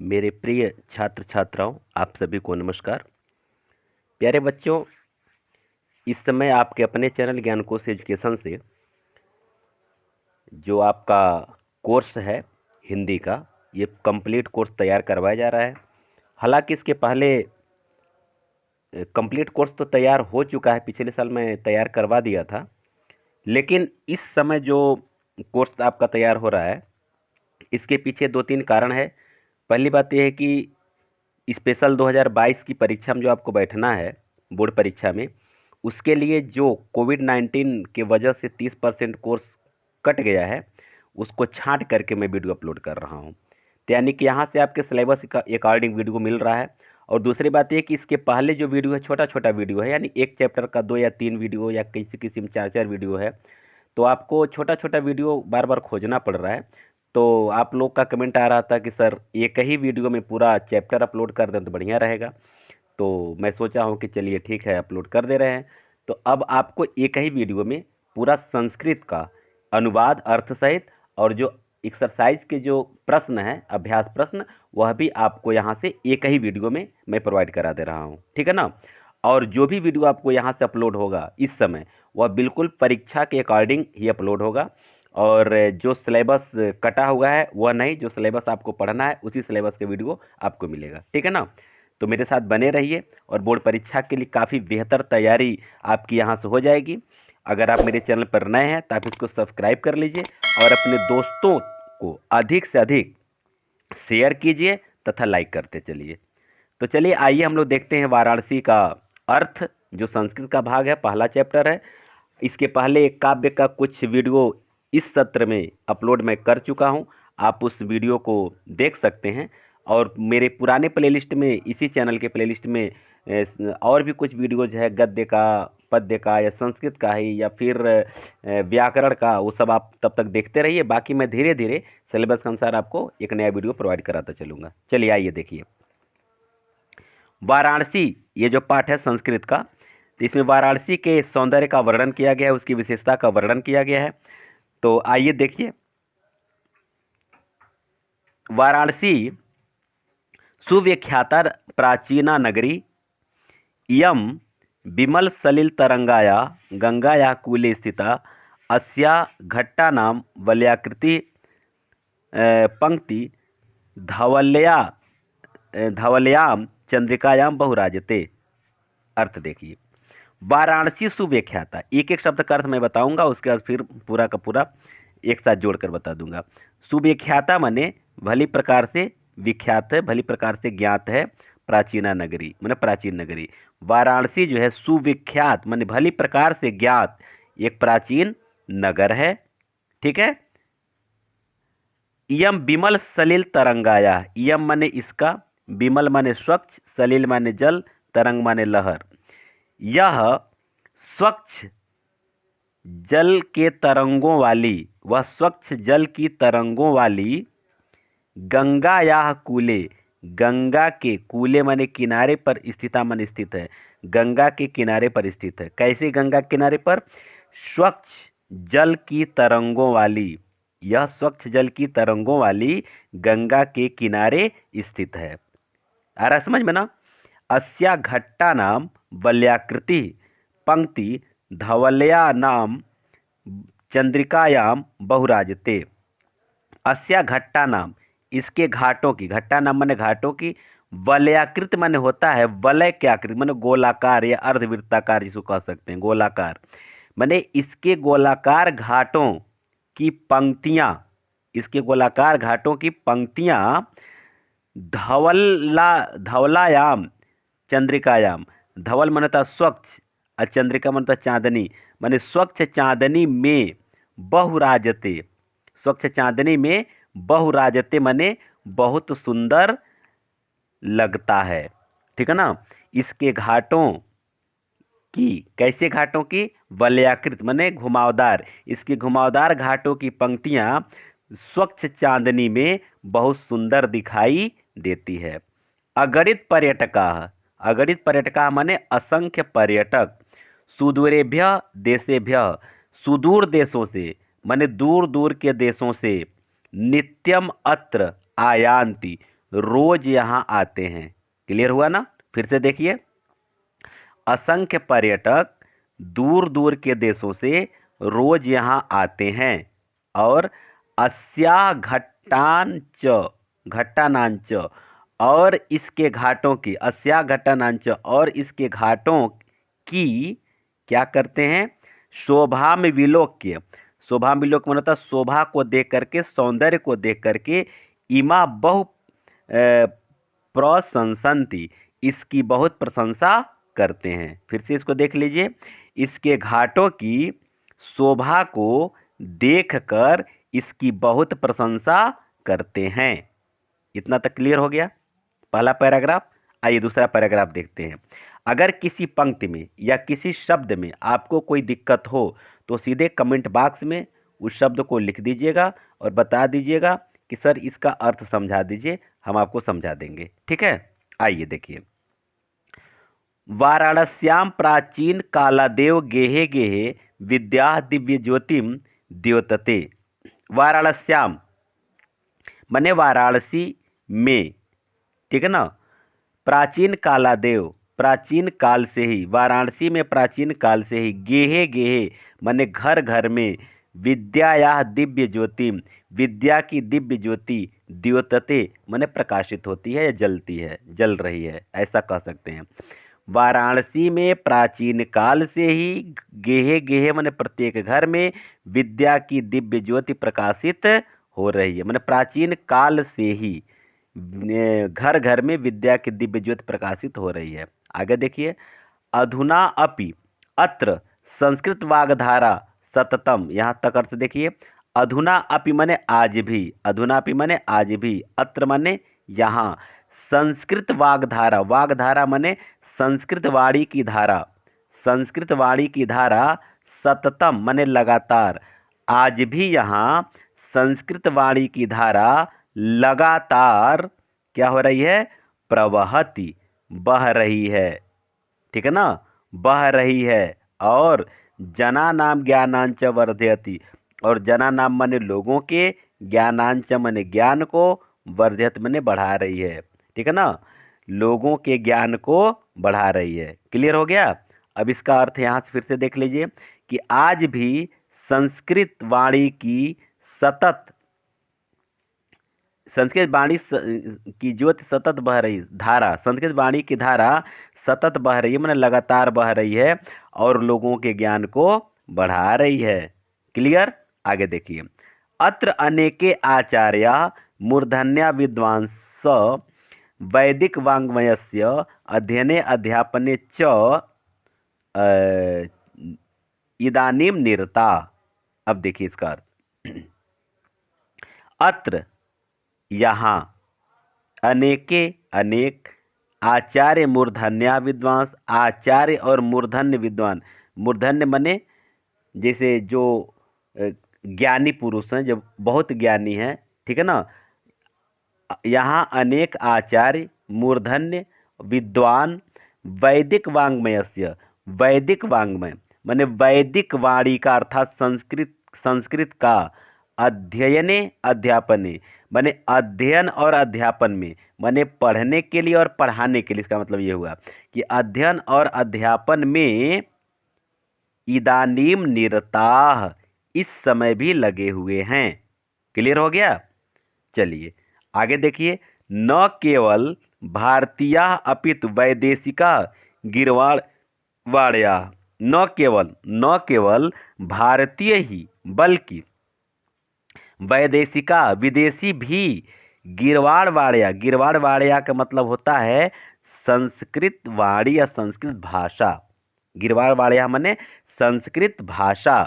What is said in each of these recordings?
मेरे प्रिय छात्र छात्राओं, आप सभी को नमस्कार। प्यारे बच्चों, इस समय आपके अपने चैनल ज्ञानकोश एजुकेशन से जो आपका कोर्स है हिंदी का, ये कंप्लीट कोर्स तैयार करवाया जा रहा है। हालांकि इसके पहले कंप्लीट कोर्स तो तैयार हो चुका है, पिछले साल मैं तैयार करवा दिया था। लेकिन इस समय जो कोर्स आपका तैयार हो रहा है, इसके पीछे दो तीन कारण है। पहली बात यह है कि स्पेशल 2022 की परीक्षा में जो आपको बैठना है, बोर्ड परीक्षा में, उसके लिए जो कोविड-19 के वजह से 30% कोर्स कट गया है, उसको छाँट करके मैं वीडियो अपलोड कर रहा हूँ। तो यानी कि यहाँ से आपके सिलेबस का अकॉर्डिंग वीडियो मिल रहा है। और दूसरी बात ये कि इसके पहले जो वीडियो है, छोटा-छोटा वीडियो है, यानी एक चैप्टर का 2 या 3 वीडियो या किसी में 4-4 वीडियो है। तो आपको छोटा-छोटा वीडियो बार-बार खोजना पड़ रहा है। तो आप लोग का कमेंट आ रहा था कि सर एक ही वीडियो में पूरा चैप्टर अपलोड कर दें तो बढ़िया रहेगा। तो मैं सोचा हूँ कि चलिए ठीक है, अपलोड कर दे रहे हैं। तो अब आपको एक ही वीडियो में पूरा संस्कृत का अनुवाद अर्थ सहित और जो एक्सरसाइज के जो प्रश्न हैं, अभ्यास प्रश्न, वह भी आपको यहाँ से एक ही वीडियो में मैं प्रोवाइड करा दे रहा हूँ, ठीक है ना। और जो भी वीडियो आपको यहाँ से अपलोड होगा इस समय, वह बिल्कुल परीक्षा के अकॉर्डिंग ही अपलोड होगा। और जो सिलेबस कटा हुआ है वह नहीं, जो सिलेबस आपको पढ़ना है उसी सिलेबस के वीडियो आपको मिलेगा, ठीक है ना। तो मेरे साथ बने रहिए और बोर्ड परीक्षा के लिए काफ़ी बेहतर तैयारी आपकी यहाँ से हो जाएगी। अगर आप मेरे चैनल पर नए हैं तो आप इसको सब्सक्राइब कर लीजिए और अपने दोस्तों को अधिक से अधिक शेयर कीजिए तथा लाइक करते चलिए। तो चलिए आइए हम लोग देखते हैं वाराणसी का अर्थ, जो संस्कृत का भाग है, पहला चैप्टर है। इसके पहले एक काव्य का कुछ वीडियो इस सत्र में अपलोड मैं कर चुका हूं, आप उस वीडियो को देख सकते हैं। और मेरे पुराने प्लेलिस्ट में, इसी चैनल के प्लेलिस्ट में और भी कुछ वीडियोज है, गद्य का, पद्य का, या संस्कृत का ही, या फिर व्याकरण का, वो सब आप तब तक देखते रहिए। बाकी मैं धीरे धीरे सिलेबस के अनुसार आपको एक नया वीडियो प्रोवाइड कराता चलूँगा। चलिए आइए देखिए वाराणसी, ये जो पाठ है संस्कृत का, तो इसमें वाराणसी के सौंदर्य का वर्णन किया गया है, उसकी विशेषता का वर्णन किया गया है। तो आइए देखिए, वाराणसी सुविख्याता प्राचीना नगरी, इयं विमल सलिल तरंगाया गंगाया कूले स्थिता, अस्या घट्टानां वलयाकृति पंक्ति धवल्यां चंद्रिकायां बहुराजते। अर्थ देखिए, वाराणसी सुव्याख्याता, एक एक शब्द का अर्थ मैं बताऊंगा, उसके बाद फिर पूरा का पूरा एक साथ जोड़कर बता दूंगा। सुव्याख्याता माने भली प्रकार से विख्यात है, भली प्रकार से ज्ञात है। प्राचीना नगरी माने प्राचीन नगरी। वाराणसी जो है सुविख्यात माने भली प्रकार से ज्ञात एक प्राचीन नगर है, ठीक है। इयम विमल सलिल तरंगाया, इयम माने इसका, विमल माने स्वच्छ, सलिल माने जल, तरंग माने लहर। यह स्वच्छ जल के तरंगों वाली, वह स्वच्छ जल की तरंगों वाली गंगा या कूले, गंगा के कूले माने किनारे पर, स्थिता माने स्थित है, गंगा के किनारे पर स्थित है। कैसे गंगा के किनारे पर? स्वच्छ जल की तरंगों वाली, यह स्वच्छ जल की तरंगों वाली गंगा के किनारे स्थित है। आ रहा समझ में ना। अस्या घट्टा नाम वलयाकृति पंक्ति धवलया नाम चंद्रिकायाम बहुराजते। अस्या घट्टा नाम, इसके घाटों की, घट्टा नाम माने घाटों की, वलयाकृत माने होता है वलय के आकृति, माने गोलाकार या अर्धवृत्ताकार जिसको कह सकते हैं, गोलाकार माने इसके गोलाकार घाटों की पंक्तियां, इसके गोलाकार घाटों की पंक्तियां धवलायाम चंद्रिकायाम, धवल मनता स्वच्छ और चंद्रिका मनता चांदनी, माने स्वच्छ चांदनी में बहुराजते, स्वच्छ चांदनी में बहुराजते माने बहुत सुंदर लगता है, ठीक है ना। इसके घाटों की, कैसे घाटों की? वलयाकृत माने घुमावदार, इसकी घुमावदार घाटों की पंक्तियां स्वच्छ चांदनी में बहुत सुंदर दिखाई देती है। अगणित पर्यटका, अगणित पर्यटका माने असंख्य पर्यटक, सुदूरेभ्य देशेभ्य, सुदूर देशों से माने दूर दूर के देशों से, नित्यम अत्र आयान्ति, रोज यहाँ आते हैं। क्लियर हुआ ना? फिर से देखिए, असंख्य पर्यटक दूर दूर के देशों से रोज यहाँ आते हैं और अस्या घट्टांच घट्टानांच और इसके घाटों की, अस्या घट्टानांच और इसके घाटों की क्या करते हैं? शोभा में विलोक्य। शोभा में विलोक्य मतलब शोभा को देख करके, सौंदर्य को देख करके, इमा बहु प्रशंसन्ति, इसकी बहुत प्रशंसा करते हैं। फिर से इसको देख लीजिए, इसके घाटों की शोभा को देखकर इसकी बहुत प्रशंसा करते हैं। इतना तक क्लियर हो गया पहला पैराग्राफ। आइए दूसरा पैराग्राफ देखते हैं। अगर किसी पंक्ति में या किसी शब्द में आपको कोई दिक्कत हो तो सीधे कमेंट बॉक्स में उस शब्द को लिख दीजिएगा और बता दीजिएगा कि सर इसका अर्थ समझा दीजिए, हम आपको समझा देंगे। ठीक है, आइए देखिए। वाराणस्याम प्राचीन कालादेव गेहे गेहे विद्या दिव्य ज्योतिम द्योतते। वाराणस्याम माने वाराणसी में, ठीक है ना। प्राचीन कालादेव, प्राचीन काल से ही, वाराणसी में प्राचीन काल से ही, गेहे गेहे माने घर घर में, विद्या या दिव्य ज्योति, विद्या की दिव्य ज्योति, द्योतते माने प्रकाशित होती है या जलती है, जल रही है, ऐसा कह सकते हैं। वाराणसी में प्राचीन काल से ही, गेहे गेहे माने प्रत्येक घर में, विद्या की दिव्य ज्योति प्रकाशित हो रही है, माने प्राचीन काल से ही घर घर में विद्या की दिव्य ज्योति प्रकाशित हो रही है। आगे देखिए, अधुना अपि अत्र संस्कृत वाग्धारा सततम, यहाँ तक अर्थ देखिए। अधुना अपि माने आज भी, अधुना अपि माने आज भी, अत्र माने यहाँ, संस्कृत वाग्धारा, वाग्धारा माने संस्कृत वाणी की धारा, संस्कृत वाणी की धारा, सततम माने लगातार, आज भी यहाँ संस्कृत वाणी की धारा लगातार क्या हो रही है? प्रवहति, बह रही है। ठीक है ना, बह रही है। और जना नाम ज्ञानांच वर्धयति, और जना नाम माने लोगों के, ज्ञानांच माने ज्ञान को, वर्धयत माने बढ़ा रही है। ठीक है ना, लोगों के ज्ञान को बढ़ा रही है। क्लियर हो गया? अब इसका अर्थ यहाँ से फिर से देख लीजिए कि आज भी संस्कृत वाणी की सतत, संस्कृत वाणी की ज्योति सतत बह रही, धारा, संस्कृत वाणी की धारा सतत बह रही है, माने लगातार बह रही है और लोगों के ज्ञान को बढ़ा रही है। क्लियर? आगे देखिए, अत्र अनेके आचार्या मूर्धन्या विद्वांस वैदिक वाङ्मयस्य अध्ययने अध्यापने च इदानीम निरता। अब देखिए इसका अर्थ, अत्र यहाँ, अनेके अनेक, आचार्य मूर्धन्या विद्वांस, आचार्य और मूर्धन्य विद्वान, मूर्धन्य मने जैसे जो ज्ञानी पुरुष हैं, जो बहुत ज्ञानी हैं, ठीक है ना। यहाँ अनेक आचार्य, मूर्धन्य, विद्वान, वैदिक वाङ्मयस्य, वैदिक वाङ्मय माने वैदिक वाणी का अर्थात संस्कृत, संस्कृत का, अध्ययने अध्यापने माने अध्ययन और अध्यापन में, माने पढ़ने के लिए और पढ़ाने के लिए। इसका मतलब ये हुआ कि अध्ययन और अध्यापन में इदानीम निरताः, इस समय भी लगे हुए हैं। क्लियर हो गया? चलिए आगे देखिए, न केवल भारतीय अपितु वैदेशिका गिरवाड़ वाड़या, न केवल भारतीय ही बल्कि वैदेशिका, विदेशी भी गिरवाड़ वाड़या, गिरवाड़ वाड़या का मतलब होता है संस्कृत वाणी या संस्कृत भाषा। गिरवाड़ वाड़या माने संस्कृत भाषा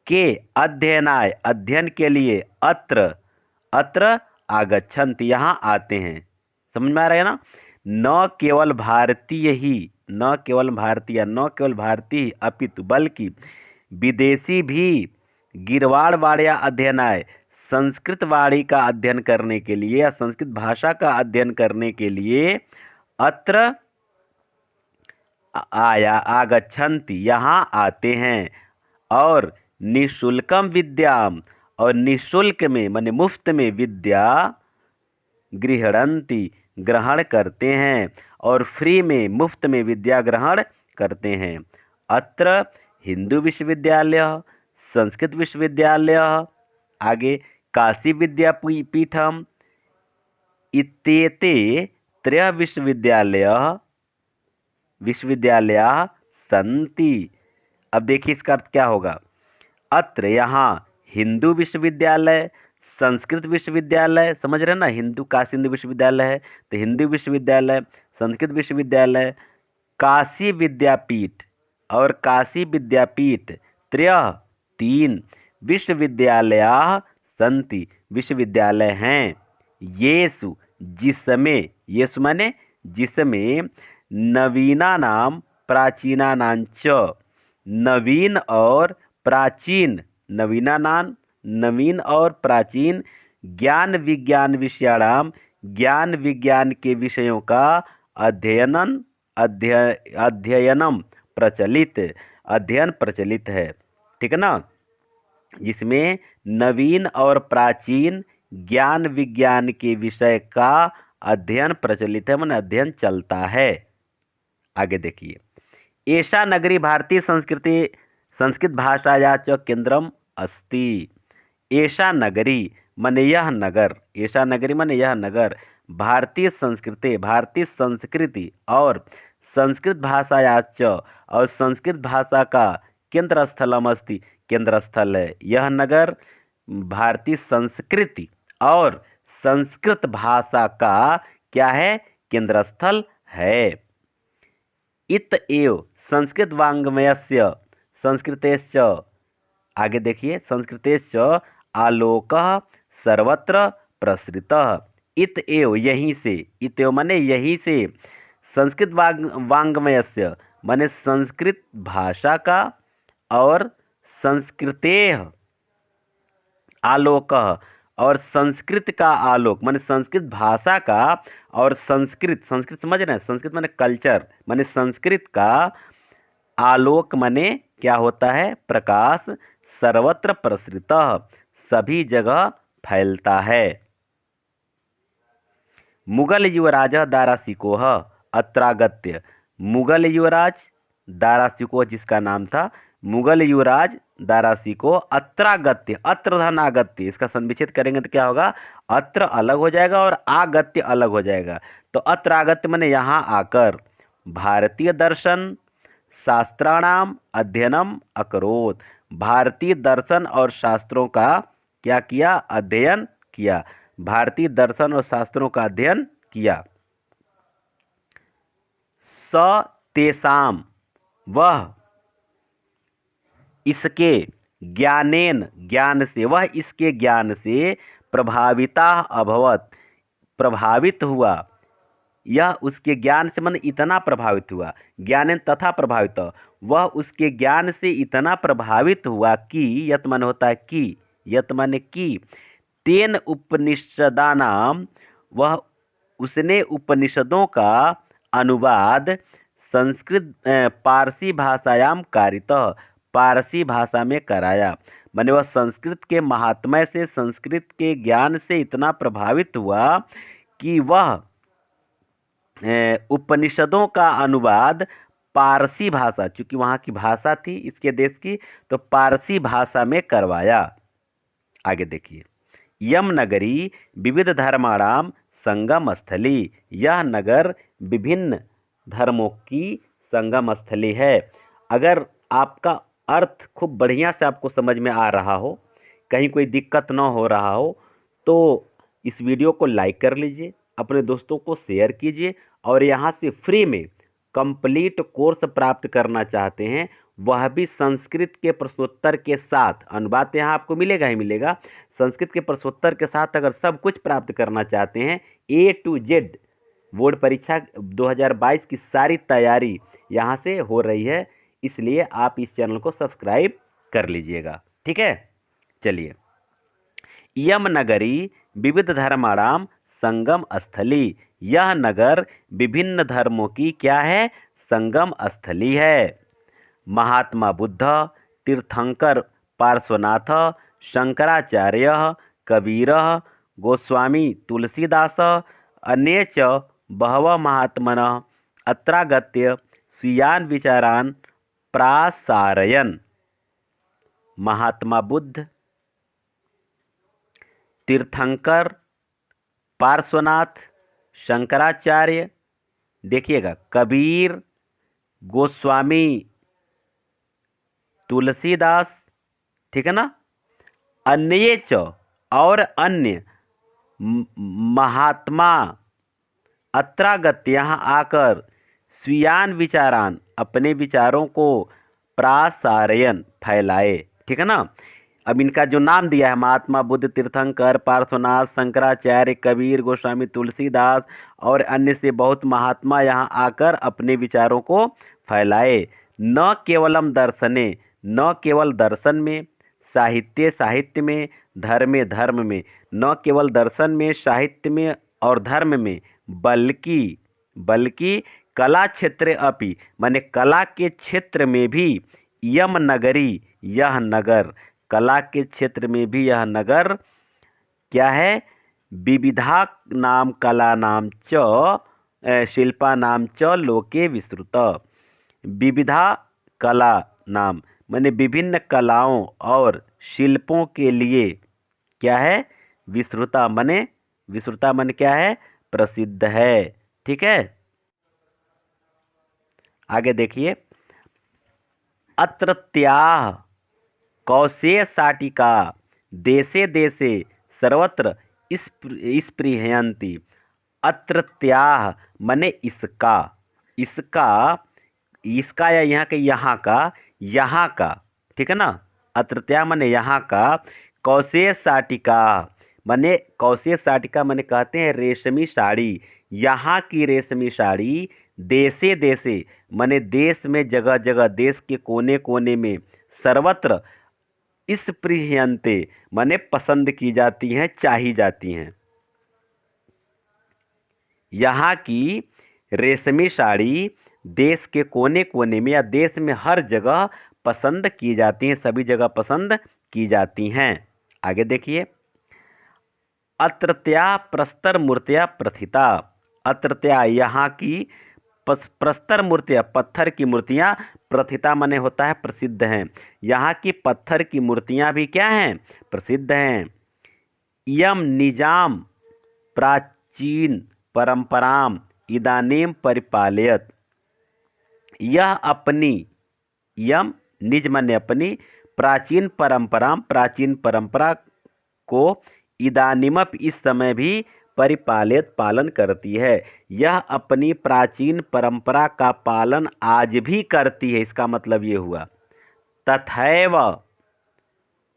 के अध्ययनाय, अध्ययन के लिए, अत्र आगच्छन्ति, यहाँ आते हैं। समझ में आ रहा है ना? न केवल भारतीय ही, न केवल भारतीय, न केवल भारतीय अपितु बल्कि विदेशी भी गिरवाड़ वाड़या अध्ययनाय, संस्कृत वाणी का अध्ययन करने के लिए या संस्कृत भाषा का अध्ययन करने के लिए अत्र आगच्छन्ति, यहाँ आते हैं। और निःशुल्कम विद्याम, और निःशुल्क में माने मुफ्त में विद्या गृह्णन्ति ग्रहण करते हैं, और फ्री में मुफ्त में विद्या ग्रहण करते हैं। अत्र हिंदू विश्वविद्यालय, संस्कृत विश्वविद्यालय, आगे काशी विद्यापीठम इत्येते त्रयः विश्वविद्यालयाः सन्ति। अब देखिए इसका अर्थ क्या होगा। अत्र यहाँ हिंदू विश्वविद्यालय, संस्कृत विश्वविद्यालय, समझ रहे ना, हिंदू काशी हिंदू विश्वविद्यालय है तो हिंदू विश्वविद्यालय, संस्कृत विश्वविद्यालय, काशी विद्यापीठ और काशी विद्यापीठ त्रयः तीन विश्वविद्यालयाः सन्ति विश्वविद्यालय हैं। येषु जिसमें, येषु माने जिसमें, नवीनानां प्राचीनानांच, नवीन और प्राचीन, नवीन और प्राचीन ज्ञान विज्ञान विषयाणाम, ज्ञान विज्ञान के विषयों का अध्ययनम अध्ययन प्रचलित है। ठीक है ना, जिसमें नवीन और प्राचीन ज्ञान विज्ञान के विषय का अध्ययन प्रचलित है, माने अध्ययन चलता है। आगे देखिए, एषा नगरी भारतीय संस्कृत भाषाया च केंद्रम अस्ति। एषा नगरी माने यह नगर, एषा नगरी माने यह नगर, भारतीय संस्कृति और संस्कृत भाषाया च, और संस्कृत भाषा का केंद्र स्थलम अस्ति, केंद्र स्थल है। यह नगर भारतीय संस्कृति और संस्कृत भाषा का क्या है, केंद्र स्थल है। इत एव संस्कृत वाङ्मयस्य संस्कृतेश्च, आगे देखिए, संस्कृतेश्च आलोकः सर्वत्र प्रसृतः। इत एव यहीं से, इत एव माने यहीं से, संस्कृत वाङ्मयस्य माने संस्कृत भाषा का, और संस्कृतेः आलोकः और संस्कृत का आलोक माने संस्कृत भाषा का, और संस्कृत समझ रहे हैं, संस्कृत माने कल्चर, माने संस्कृत का आलोक माने क्या होता है, प्रकाश, सर्वत्र प्रसृतः सभी जगह फैलता है। मुगल युवराज दाराशिकोह अत्रागत्य, मुगल युवराज दाराशिकोह जिसका नाम था, मुगल युवराज दाराशिको अत्रागत्य, अत्र धन आगत्य, इसका संविच्छेद करेंगे तो क्या होगा, अत्र अलग हो जाएगा और आगत्य अलग हो जाएगा। तो अत्र आगत्य माने यहाँ आकर भारतीय दर्शन शास्त्राणाम अध्ययनम अकरोत्, भारतीय दर्शन और शास्त्रों का क्या किया, अध्ययन किया, भारतीय दर्शन और शास्त्रों का अध्ययन किया। स तेषाम, वह इसके ज्ञानेन, ज्ञान से, वह इसके ज्ञान से प्रभाविता अभवत, प्रभावित हुआ, यह उसके ज्ञान से मन इतना प्रभावित हुआ, ज्ञानेन तथा प्रभावित, वह उसके ज्ञान से इतना प्रभावित हुआ कि, यत मन होता है कि, यत माने कि, तेन उपनिषदानाम, वह उसने उपनिषदों का अनुवाद संस्कृत पारसी भाषायाम कारितः, पारसी भाषा में कराया। माने वह संस्कृत के महात्म्य से, संस्कृत के ज्ञान से इतना प्रभावित हुआ कि वह उपनिषदों का अनुवाद पारसी भाषा, चूंकि वहाँ की भाषा थी इसके देश की, तो पारसी भाषा में करवाया। आगे देखिए, यम नगरी विविध धर्माणाम संगम स्थली, यह नगर विभिन्न धर्मों की संगम स्थली है। अगर आपका अर्थ खूब बढ़िया से आपको समझ में आ रहा हो, कहीं कोई दिक्कत ना हो रहा हो, तो इस वीडियो को लाइक कर लीजिए, अपने दोस्तों को शेयर कीजिए, और यहाँ से फ्री में कंप्लीट कोर्स प्राप्त करना चाहते हैं, वह भी संस्कृत के प्रश्नोत्तर के साथ, अनुवाद यहाँ आपको मिलेगा ही मिलेगा, संस्कृत के प्रश्नोत्तर के साथ अगर सब कुछ प्राप्त करना चाहते हैं, A to Z बोर्ड परीक्षा 2022 की सारी तैयारी यहाँ से हो रही है, इसलिए आप इस चैनल को सब्सक्राइब कर लीजिएगा। ठीक है, चलिए, यम नगरी विविध धर्माणाम संगम स्थली, यह नगर विभिन्न धर्मों की क्या है, संगम स्थली है। महात्मा बुद्ध, तीर्थंकर पार्श्वनाथ, शंकराचार्य, कबीर, गोस्वामी तुलसीदास अन्ये च बहवः महात्मनः अत्रागत्य स्वीयान् विचारान् प्रासारयन्। महात्मा बुद्ध, तीर्थंकर, पार्श्वनाथ, शंकराचार्य, देखिएगा कबीर, गोस्वामी तुलसीदास, ठीक है ना, अन्य च और अन्य महात्मा अत्रागत यहाँ आकर स्वीयान विचारान अपने विचारों को प्रासारयन फैलाए, ठीक है ना। अब इनका जो नाम दिया है महात्मा बुद्ध, तीर्थंकर, पार्श्वनाथ, शंकराचार्य, कबीर, गोस्वामी तुलसीदास और अन्य से बहुत महात्मा यहाँ आकर अपने विचारों को फैलाए। न केवलम दर्शने, न केवल दर्शन में, साहित्य साहित्य में, धर्म धर्म में, न केवल दर्शन में, साहित्य में और धर्म में, बल्कि कला क्षेत्र अपि, माने कला के क्षेत्र में भी, यम नगरी, यह नगर, कला के क्षेत्र में भी यह नगर क्या है, विविधा नाम कला नाम च शिल्पा नाम च लोके विस्तृत। विविधा कला नाम माने विभिन्न कलाओं और शिल्पों के लिए क्या है, विस्तृता माने क्या है, प्रसिद्ध है, ठीक है। आगे देखिए, अत्रत्याः कौशेय साटिका देशे देशे सर्वत्र स्पृहयन्ति। अत्रत्याः माने इसका, इसका या यहाँ का, ठीक है ना। अत्रत्याः माने यहाँ का, कौशेय साटिका माने कहते हैं रेशमी साड़ी, यहाँ की रेशमी साड़ी, देशे देशे माने देश में जगह जगह, देश के कोने कोने में, सर्वत्र स्पृहयन्ते माने पसंद की जाती हैं, चाही जाती हैं। यहाँ की रेशमी साड़ी देश के कोने कोने में या देश में हर जगह पसंद की जाती हैं, सभी जगह पसंद की जाती हैं। आगे देखिए, अत्रत्या प्रस्तर मूर्तिया प्रथिता। अत्रत्या यहाँ की प्रस्तर मूर्तियाँ, पत्थर की मूर्तियाँ, प्रथिता माने होता है प्रसिद्ध हैं। यहाँ की पत्थर की मूर्तियाँ भी क्या हैं, प्रसिद्ध हैं। यम निजाम प्राचीन परंपराम इदानीम परिपालयत। यह अपनी, यम निज माने अपनी, प्राचीन परंपरा को इदानीमप इस समय भी परिपालित पालन करती है। यह अपनी प्राचीन परंपरा का पालन आज भी करती है, इसका मतलब ये हुआ। तथैव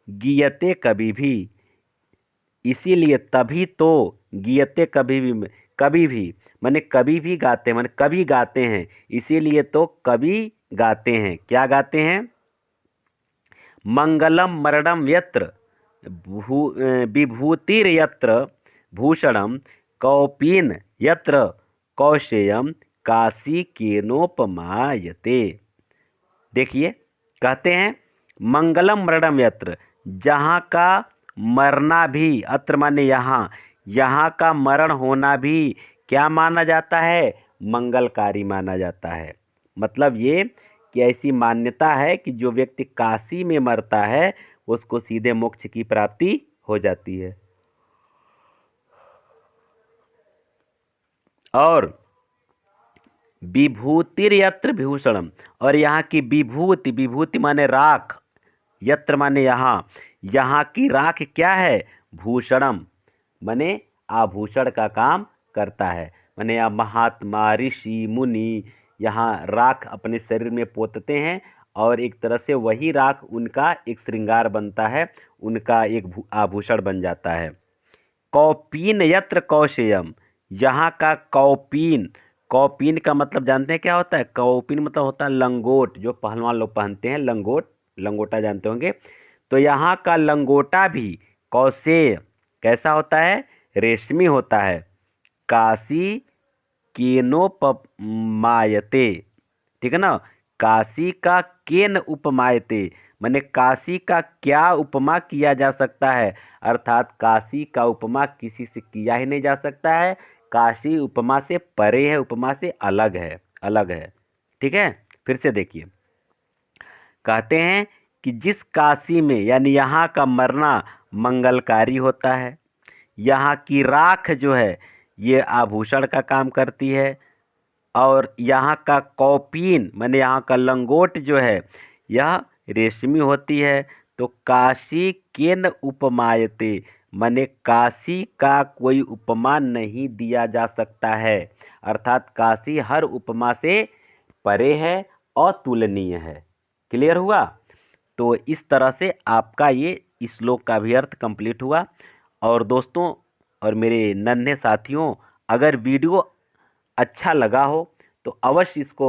गीयते कभी भी, इसीलिए तभी तो, गीयते कभी भी माने कभी भी गाते, माने कभी गाते हैं, इसीलिए तो कभी गाते हैं। क्या गाते हैं, मंगलम मरणम यत्र विभूतिर्यत्र भूषणम कौपीन यत्र कौशेयम काशी केनोपमायते। देखिए कहते हैं मंगलम मरणम यत्र, जहाँ का मरना भी, अत्र माने यहाँ का मरण होना भी क्या माना जाता है, मंगलकारी माना जाता है। मतलब ये कि ऐसी मान्यता है कि जो व्यक्ति काशी में मरता है उसको सीधे मोक्ष की प्राप्ति हो जाती है। और विभूतिर्यत्र भूषणम, और यहाँ की विभूति माने राख, यत्र माने यहाँ की राख क्या है, भूषणम माने आभूषण का काम करता है। माने यहाँ महात्मा ऋषि मुनि यहाँ राख अपने शरीर में पोतते हैं और एक तरह से वही राख उनका एक श्रृंगार बनता है, उनका एक आभूषण बन जाता है। कौपीन यत्र कौशेयम, यहाँ का कौपीन का मतलब जानते हैं क्या होता है, कौपीन मतलब होता है लंगोट, जो पहलवान लोग पहनते हैं, लंगोटा जानते होंगे। तो यहाँ का लंगोटा भी कौशेय कैसा होता है, रेशमी होता है। काशी केनोपमायते, ठीक है ना, काशी का केन उपमायते, माने काशी का क्या उपमा किया जा सकता है, अर्थात काशी का उपमा किसी से किया ही नहीं जा सकता है। काशी उपमा से परे है, उपमा से अलग है, अलग है। ठीक है, फिर से देखिए, कहते हैं कि जिस काशी में, यानी यहाँ का मरना मंगलकारी होता है, यहाँ की राख जो है ये आभूषण का काम करती है, और यहाँ का कौपीन माने यहाँ का लंगोट जो है यह रेशमी होती है। तो काशी केन उपमायते, माने काशी का कोई उपमा नहीं दिया जा सकता है, अर्थात काशी हर उपमा से परे है, अतुलनीय है। क्लियर हुआ? तो इस तरह से आपका ये श्लोक का भी अर्थ कंप्लीट हुआ। और दोस्तों और मेरे नन्हे साथियों, अगर वीडियो अच्छा लगा हो तो अवश्य इसको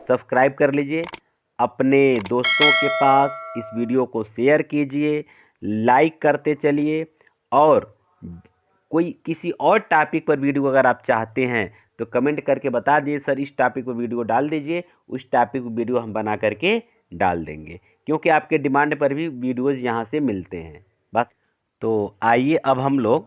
सब्सक्राइब कर लीजिए, अपने दोस्तों के पास इस वीडियो को शेयर कीजिए, लाइक करते चलिए, और कोई किसी और टॉपिक पर वीडियो अगर आप चाहते हैं तो कमेंट करके बता दीजिए, सर इस टॉपिक पर वीडियो डाल दीजिए, उस टॉपिक पर वीडियो हम बना करके डाल देंगे, क्योंकि आपके डिमांड पर भी वीडियोज़ यहाँ से मिलते हैं। बस, तो आइए अब हम लोग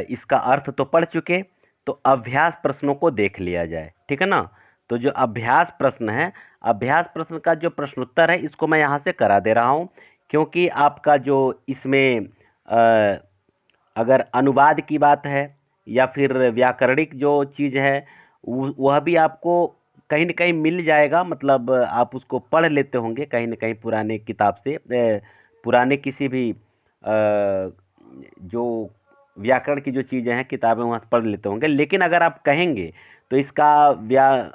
इसका अर्थ तो पढ़ चुके, तो अभ्यास प्रश्नों को देख लिया जाए। ठीक है ना? तो जो अभ्यास प्रश्न है, अभ्यास प्रश्न का जो प्रश्नोत्तर है इसको मैं यहाँ से करा दे रहा हूँ, क्योंकि आपका जो इसमें अगर अनुवाद की बात है या फिर व्याकरणिक जो चीज़ है वह भी आपको कहीं न कहीं मिल जाएगा, मतलब आप उसको पढ़ लेते होंगे कहीं न कहीं पुराने किताब से, पुराने किसी भी जो व्याकरण की जो चीज़ें हैं किताबें वहाँ से पढ़ लेते होंगे। लेकिन अगर आप कहेंगे तो इसका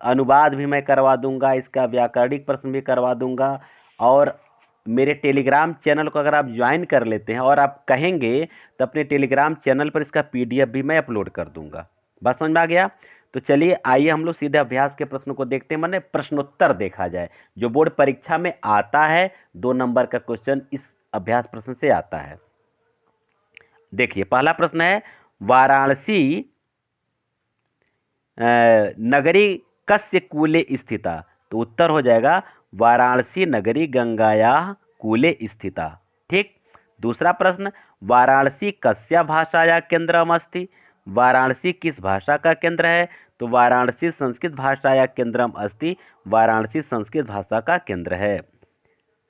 अनुवाद भी मैं करवा दूंगा, इसका व्याकरणिक प्रश्न भी करवा दूंगा, और मेरे टेलीग्राम चैनल को अगर आप ज्वाइन कर लेते हैं और आप कहेंगे तो अपने टेलीग्राम चैनल पर इसका पीडीएफ भी मैं अपलोड कर दूंगा। बात समझ में आ गया? तो चलिए आइए हम लोग सीधे अभ्यास के प्रश्नों को देखते हैं, माने प्रश्नोत्तर देखा जाए, जो बोर्ड परीक्षा में आता है 2 नंबर का क्वेश्चन इस अभ्यास प्रश्न से आता है। देखिए पहला प्रश्न है, वाराणसी नगरी कस्य कूले स्थिता, तो उत्तर हो जाएगा वाराणसी नगरी गंगाया कूले स्थिता। ठीक। दूसरा प्रश्न, वाराणसी कस्या भाषाया केंद्रम अस्ति, वाराणसी किस भाषा का केंद्र है, तो वाराणसी संस्कृत भाषाया केंद्रम अस्ति, वाराणसी संस्कृत भाषा का केंद्र है।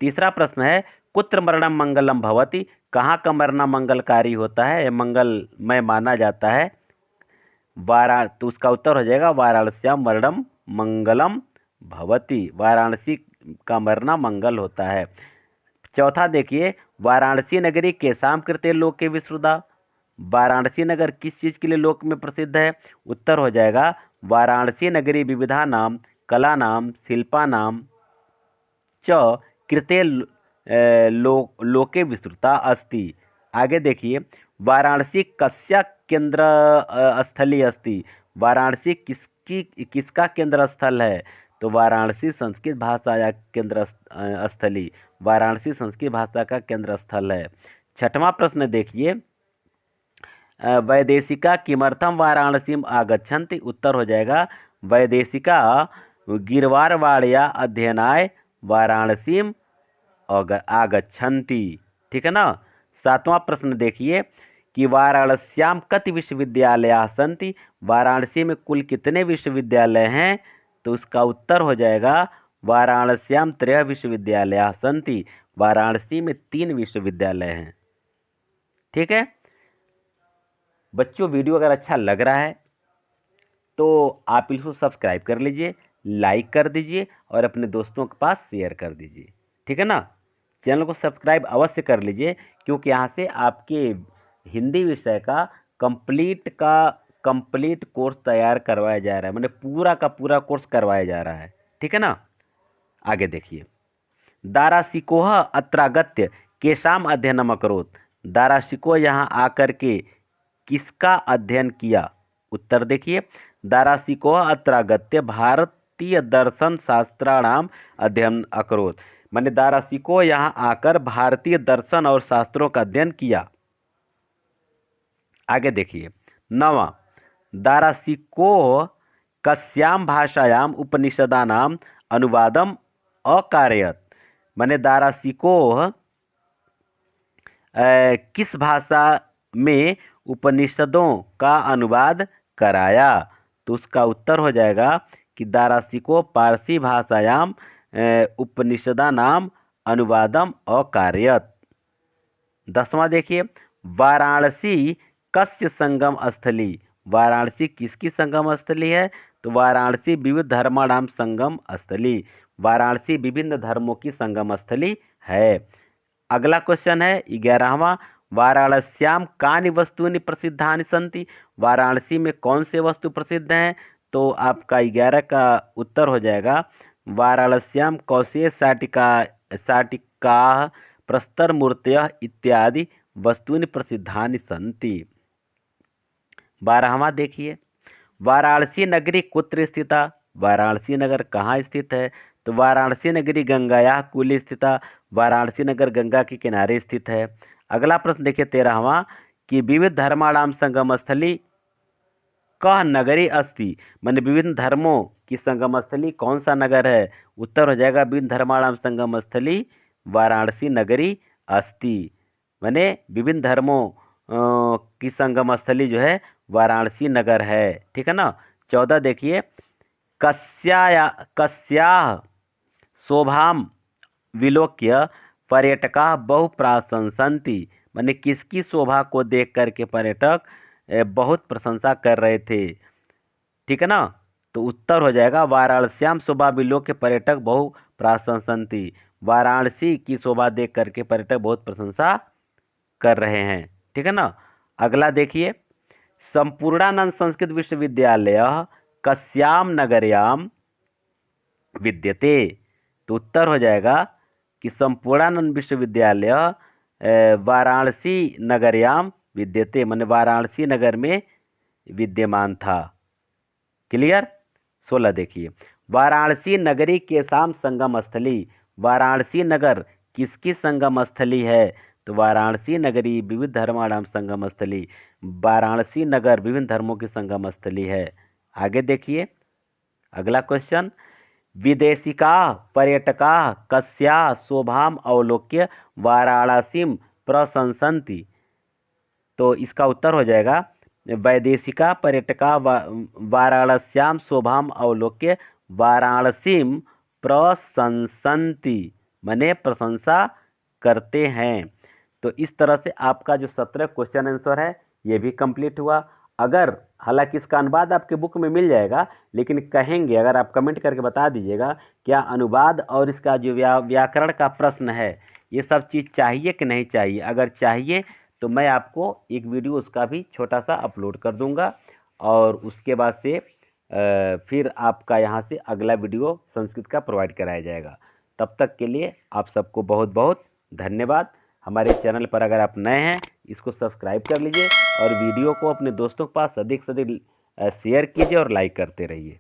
तीसरा प्रश्न है, कुत्र मरणम मंगलम भवति, कहाँ का मरना मंगलकारी होता है, मंगलमय माना जाता है, तो उसका उत्तर हो जाएगा वाराणस्याम मरणम मंगलम भवति, वाराणसी का मरना मंगल होता है। चौथा देखिए, वाराणसी नगरी केसाम कृते लोके विश्रुता, वाराणसी नगर किस चीज़ के लिए लोक में प्रसिद्ध है, उत्तर हो जाएगा वाराणसी नगरी विविधा नाम कला नाम शिल्पा नाम च कृते लोके विस्तृता अस्ति। आगे देखिए, वाराणसी कस्या केंद्र स्थली अस्ति, वाराणसी किसका केंद्र स्थल है, तो वाराणसी संस्कृत भाषा या केंद्र स्थली, वाराणसी संस्कृत भाषा का केंद्र स्थल है। छठवां प्रश्न देखिए, वैदेशिका किमर्थम वाराणसी आगच्छन्ति, उत्तर हो जाएगा वैदेशिका गिरवारवाड़या अध्ययनाय वाराणसी आगच्छन्ति। ठीक है ना? सातवां प्रश्न देखिए कि वाराणस्याम कति विश्वविद्यालयाः सन्ति, वाराणसी में कुल कितने विश्वविद्यालय हैं, तो उसका उत्तर हो जाएगा वाराणस्याम 3 विश्वविद्यालयाः सन्ति, वाराणसी में 3 विश्वविद्यालय हैं। ठीक है बच्चों, वीडियो अगर अच्छा लग रहा है तो आप इसको सब्सक्राइब कर लीजिए, लाइक कर दीजिए और अपने दोस्तों के पास शेयर कर दीजिए। ठीक है ना? चैनल को सब्सक्राइब अवश्य कर लीजिए, क्योंकि यहाँ से आपके हिंदी विषय का कंप्लीट कोर्स तैयार करवाया जा रहा है, मैंने पूरा का पूरा कोर्स करवाया जा रहा है। ठीक है ना? आगे देखिए, दारासिकोह अत्रागत्य केशाम अध्ययनम अकरोत, दारासिको यहाँ आकर के किसका अध्ययन किया, उत्तर देखिए, दारासिकोह अत्रागत्य भारतीय दर्शन शास्त्राणाम अध्ययन अकरोत, मैंने दारासिको यहाँ आकर भारतीय दर्शन और शास्त्रों का अध्ययन किया। आगे देखिए, 9वां, दारासिको कस्याम भाषायाम उपनिषदानाम अनुवादम अकारयत, माने दारासिकोह किस भाषा में उपनिषदों का अनुवाद कराया? तो उसका उत्तर हो जाएगा कि दारासिको पारसी भाषायाम उपनिषदा नाम अनुवादम अकारयत। 10वां देखिए, वाराणसी कस्य संगम स्थली? वाराणसी किसकी संगम स्थली है? तो वाराणसी विविध धर्माणाम संगम स्थली। वाराणसी विभिन्न धर्मों की संगम स्थली है। अगला क्वेश्चन है 11वां, वाराणस्याम कानि वस्तूनि प्रसिद्धानि सन्ति? वाराणसी में कौन से वस्तु प्रसिद्ध हैं? तो आपका 11 का उत्तर हो जाएगा वाराणस्याम कौशेय शाटिकाः प्रस्तर मूर्तयः इत्यादि वस्तूनि प्रसिद्धानि सन्ति। 12वां देखिए, वाराणसी नगरी कुत्र स्थिता? वाराणसी नगर कहाँ स्थित है? तो वाराणसी नगरी गंगायाः कूले स्थिता। वाराणसी नगर गंगा के किनारे स्थित है। अगला प्रश्न देखिए 13वां, कि विविध धर्माणाम संगम स्थली कह नगरी अस्ति? माने विभिन्न धर्मों की संगम स्थली कौन सा नगर है? उत्तर हो जाएगा विभिन्न धर्माणाम संगम स्थली वाराणसी नगरी अस्ति। माने विभिन्न धर्मों की संगम स्थली जो है वाराणसी नगर है। ठीक है ना। 14 देखिए, कस्याः शोभाम विलोक्य पर्यटका बहु प्रशंसन्ति? माने किसकी शोभा को देख करके पर्यटक बहुत प्रशंसा कर रहे थे। ठीक है ना। तो उत्तर हो जाएगा वाराणस्याम शोभा विलोक्य पर्यटक बहु प्रशंसन्ति। वाराणसी की शोभा देख करके पर्यटक बहुत प्रशंसा कर रहे हैं। ठीक है ना। अगला देखिए, संपूर्णानंद संस्कृत विश्वविद्यालय कस्याम नगर्याम विद्यते? तो उत्तर हो जाएगा कि संपूर्णानंद विश्वविद्यालय वाराणसी नगर्याम विद्यते, माने वाराणसी नगर में विद्यमान था। क्लियर। 16 देखिए, वाराणसी नगरी के शाम संगम स्थली? वाराणसी नगर किसकी संगम स्थली है? तो वाराणसी नगरी विविध धर्माणाम संगम स्थली। वाराणसी नगर विभिन्न धर्मों की संगम स्थली है। आगे देखिए अगला क्वेश्चन, विदेशिका पर्यटका कस्या शोभाम अवलोक्य वाराणसीम प्रशंसन्ति? तो इसका उत्तर हो जाएगा वैदेशिका पर्यटका वाराणस्याम शोभाम अवलोक्य वाराणसीम प्रशंसन्ति, माने प्रशंसा करते हैं। तो इस तरह से आपका जो 17 क्वेश्चन आंसर है ये भी कंप्लीट हुआ। अगर हालांकि इसका अनुवाद आपके बुक में मिल जाएगा, लेकिन कहेंगे अगर आप कमेंट करके बता दीजिएगा क्या अनुवाद और इसका जो व्याकरण का प्रश्न है ये सब चीज़ चाहिए कि नहीं चाहिए। अगर चाहिए तो मैं आपको एक वीडियो उसका भी छोटा सा अपलोड कर दूंगा और उसके बाद से फिर आपका यहाँ से अगला वीडियो संस्कृत का प्रोवाइड कराया जाएगा। तब तक के लिए आप सबको बहुत बहुत धन्यवाद। हमारे चैनल पर अगर आप नए हैं इसको सब्सक्राइब कर लीजिए और वीडियो को अपने दोस्तों के पास अधिक से अधिक शेयर कीजिए और लाइक करते रहिए।